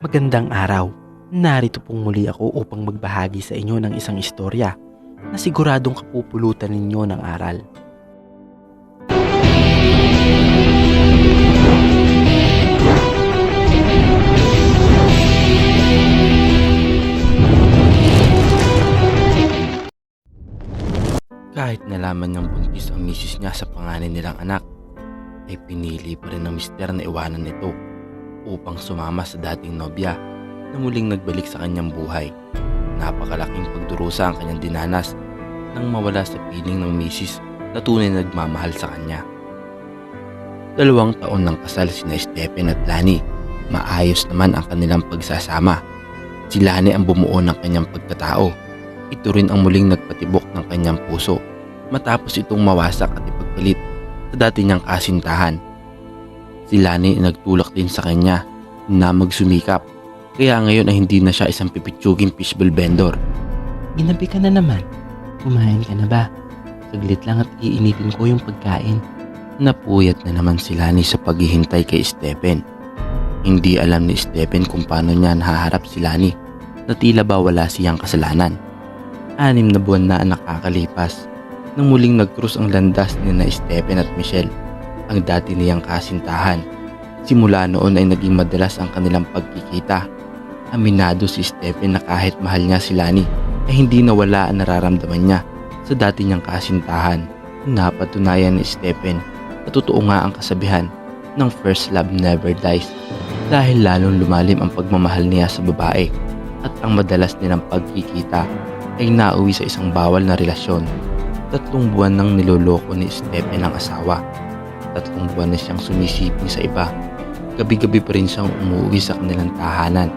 Magandang araw. Narito pong muli ako upang magbahagi sa inyo ng isang istorya na siguradong kapupulutan ninyo ng aral. Kahit nalaman niyang buntis ang misis niya sa panganay nilang anak, ay pinili pa rin ng mister na iwanan ito upang sumama sa dating nobya na muling nagbalik sa kanyang buhay. Napakalaking pagdurusa ang kanyang dinanas nang mawala sa piling ng misis na tunay na nagmamahal sa kanya. 2 taon ng kasal sina Stephen at Lani. Maayos naman ang kanilang pagsasama. Si Lani ang bumuo ng kanyang pagkatao. Ito rin ang muling nagpatibok ng kanyang puso matapos itong mawasak at ipagpalit sa dati niyang kasintahan. Si Lani nagtulak din sa kanya na magsumikap, kaya ngayon ay hindi na siya isang pipitsuging fishbowl vendor. Ginabi ka na naman. Kumain ka na ba? Saglit lang at iinitin ko yung pagkain. Napuyat na naman si Lani sa paghihintay kay Stephen. Hindi alam ni Stephen kung paano niya nahaharap si Lani na tila ba wala siyang kasalanan. 6 na buwan na ang nakakalipas nang muling nagkrus ang landas ni na Stephen at Michelle, ang dati niyang kasintahan. Simula noon ay naging madalas ang kanilang pagkikita. Aminado si Stephen na kahit mahal niya si Lani ay hindi nawala ang nararamdaman niya sa dati niyang kasintahan. Napatunayan ni Stephen na totoo nga ang kasabihan ng first love never dies, dahil lalong lumalim ang pagmamahal niya sa babae at ang madalas nilang pagkikita ay nauwi sa isang bawal na relasyon. 3 buwan nang niloloko ni Stephen ang asawa. 3 buwan na siyang sumisiping sa iba. Gabi-gabi pa rin siyang umuwi sa kanilang tahanan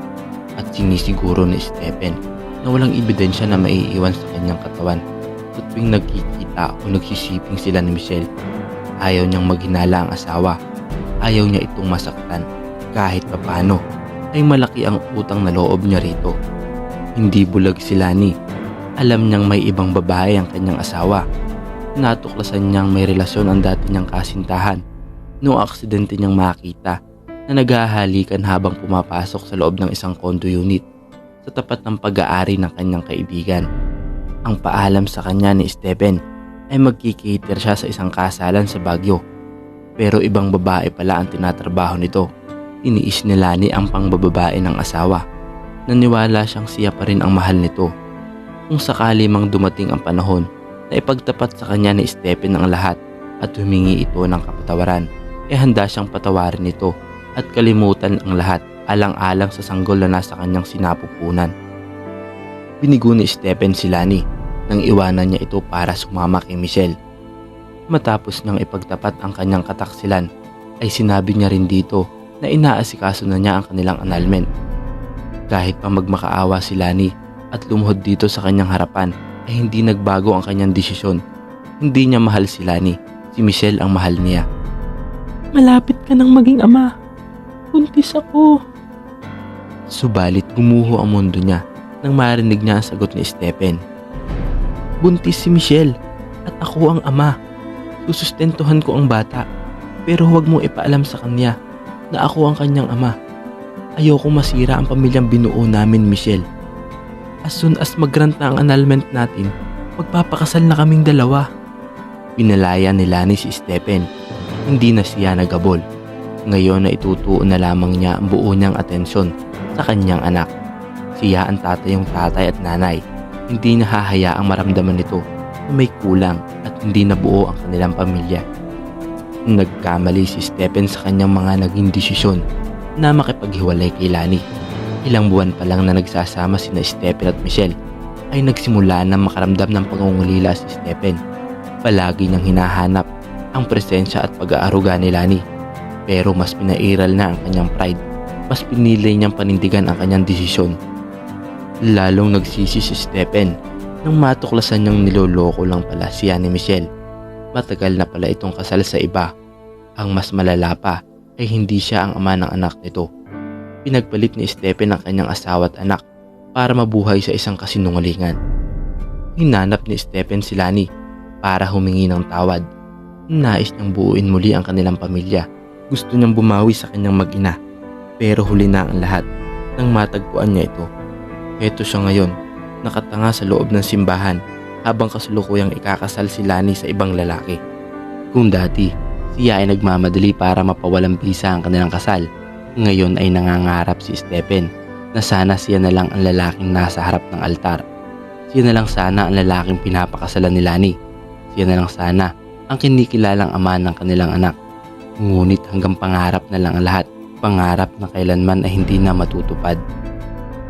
at sinisiguro ni Stephen na walang ebidensya na maiiwan sa kanyang katawan sa tuwing nagkikita o nagsisiping sila ni Michelle. Ayaw niyang maghinala ang asawa. Ayaw niya itong masaktan. Kahit papano ay malaki ang utang na loob niya rito. Hindi bulag si Lani. Alam niyang may ibang babae ang kanyang asawa. Natuklasan niyang may relasyon ang dati niyang kasintahan noong aksidente niyang makita na naghahalikan habang pumapasok sa loob ng isang condo unit sa tapat ng pag-aari ng kanyang kaibigan. Ang paalam sa kanya ni Stephen ay magkikater siya sa isang kasalan sa Baguio, pero ibang babae pala ang tinatrabaho nito. Tiniis ni Lani ang pangbababae ng asawa. Naniwala siyang siya pa rin ang mahal nito. Kung sakali mang dumating ang panahon na ipagtapat sa kanya ni Stephen ang lahat at humingi ito ng kapatawaran, handa siyang patawarin ito at kalimutan ang lahat alang-alang sa sanggol na nasa kanyang sinapupunan. Binigo ni Stephen si Lani nang iwanan niya ito para sumama kay Michelle. Matapos niyang ipagtapat ang kanyang kataksilan ay sinabi niya rin dito na inaasikaso na niya ang kanilang annulment. Kahit pa magmakaawa si Lani at lumuhod dito sa kanyang harapan ay hindi nagbago ang kanyang desisyon. Hindi niya mahal si Lani, si Michelle ang mahal niya. Malapit ka nang maging ama. Buntis ako. Subalit gumuho ang mundo niya nang marinig niya ang sagot ni Stephen. Buntis si Michelle at ako ang ama. Susustentuhan ko ang bata, pero huwag mo ipaalam sa kanya na ako ang kanyang ama. Ayoko masira ang pamilyang binuo namin, Michelle. As soon as mag-grant na ang annulment natin, magpapakasal na kaming dalawa. Pinalaya ni Lani si Stephen. Hindi na siya nagabol. Ngayon na itutuon na lamang niya ang buo niyang atensyon sa kanyang anak. Siya ang tatayong tatay at nanay. Hindi na hahayaang maramdaman nito na may kulang at hindi nabuo ang kanilang pamilya. Nagkamali si Stephen sa kanyang mga naging desisyon na makipaghiwalay kay Lani. Ilang buwan pa lang na nagsasama sina Stephen at Michelle ay nagsimula na makaramdam ng pangungulila si Stephen. Palagi niyang hinahanap ang presensya at pag-aaruga ni Lani, pero mas pinairal na ang kanyang pride. Mas pinili niyang panindigan ang kanyang desisyon. Lalong nagsisi si Stephen nang matuklasan niyang niloloko lang pala siya ni Michelle. Matagal na pala itong kasal sa iba. Ang mas malala pa ay hindi siya ang ama ng anak nito. Pinagpalit ni Stephen ang kanyang asawa at anak para mabuhay sa isang kasinungalingan. Hinanap ni Stephen si Lani para humingi ng tawad. Nais niyang buuin muli ang kanilang pamilya. Gusto niyang bumawi sa kanyang mag-ina. Pero huli na ang lahat. nang matagpuan niya ito. Heto siya ngayon, nakatanga sa loob ng simbahan habang kasulukuyang ikakasal si Lani sa ibang lalaki. Kung dati, siya ay nagmamadali para mapawalang bisa ang kanilang kasal, ngayon ay nangangarap si Stephen na sana siya na lang ang lalaking nasa harap ng altar. Siya na lang sana ang lalaking pinapakasalan ni Lani. Siya na lang sana ang kinikilalang ama ng kanilang anak. Ngunit hanggang pangarap na lang ang lahat, pangarap na kailanman ay hindi na matutupad.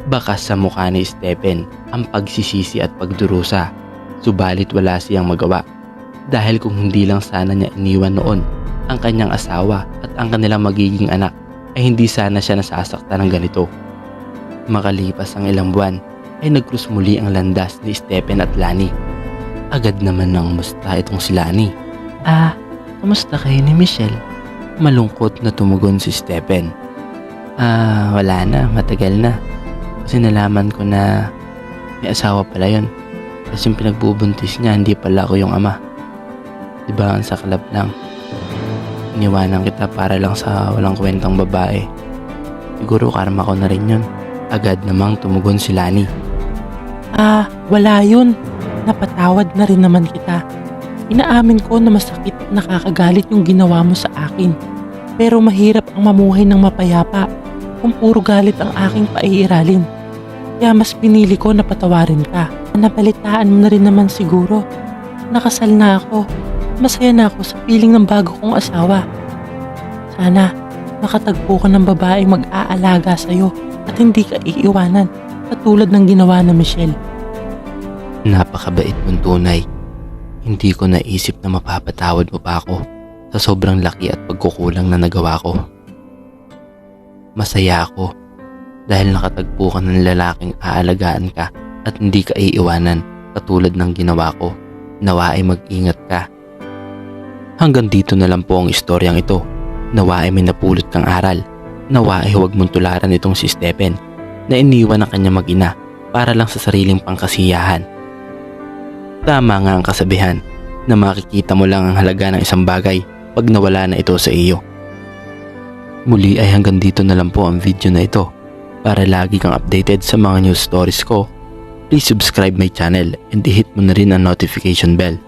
Bakas sa mukha ni Stephen ang pagsisisi at pagdurusa, subalit wala siyang magawa. Dahil kung hindi lang sana niya iniwan noon ang kanyang asawa at ang kanilang magiging anak, ay hindi sana siya nasasaktan ng ganito. Makalipas ang ilang buwan, ay nagkrus muli ang landas ni Stephen at Lani. Agad naman nang musta itong si Lani. Kamusta kayo ni Michelle? Malungkot na tumugon si Stephen. Wala na, matagal na. Kasi nalaman ko na may asawa pala yun. Kasi yung pinagbubuntis niya, hindi pala ako yung ama. Diba ang saklap lang. Iniwanan kita para lang sa walang kwentang babae. Siguro karma ko na rin yun. Agad namang tumugon si Lani. Wala yun. Napatawad na rin naman kita. Inaamin ko na masakit at nakakagalit yung ginawa mo sa akin. Pero mahirap ang mamuhay ng mapayapa kung puro galit ang aking paiiralin. Kaya mas pinili ko na patawarin ka. Napalitaan mo na rin naman siguro. Nakasal na ako. Masaya na ako sa piling ng bago kong asawa. Sana makatagpo ka ng babaeng mag-aalaga sa'yo at hindi ka iiwanan katulad ng ginawa na Michelle. Napakabait mong tunay. Hindi ko naisip na mapapatawad mo pa ako sa sobrang laki at pagkukulang na nagawa ko. Masaya ako dahil nakatagpo ka ng lalaking aalagaan ka at hindi ka iiwanan katulad ng ginawa ko. Nawa ay mag-ingat ka. Hanggang dito na lang po ang istoryang ito. Nawa ay may napulot kang aral. Nawa ay huwag mong tularan itong si Stephen na iniwan ang kanyang mag-ina para lang sa sariling pangkasiyahan. Tama nga ang kasabihan na makikita mo lang ang halaga ng isang bagay pag nawala na ito sa iyo. Muli ay hanggang dito na lang po ang video na ito. Para lagi kang updated sa mga news stories ko, please subscribe my channel and i-hit mo na rin ang notification bell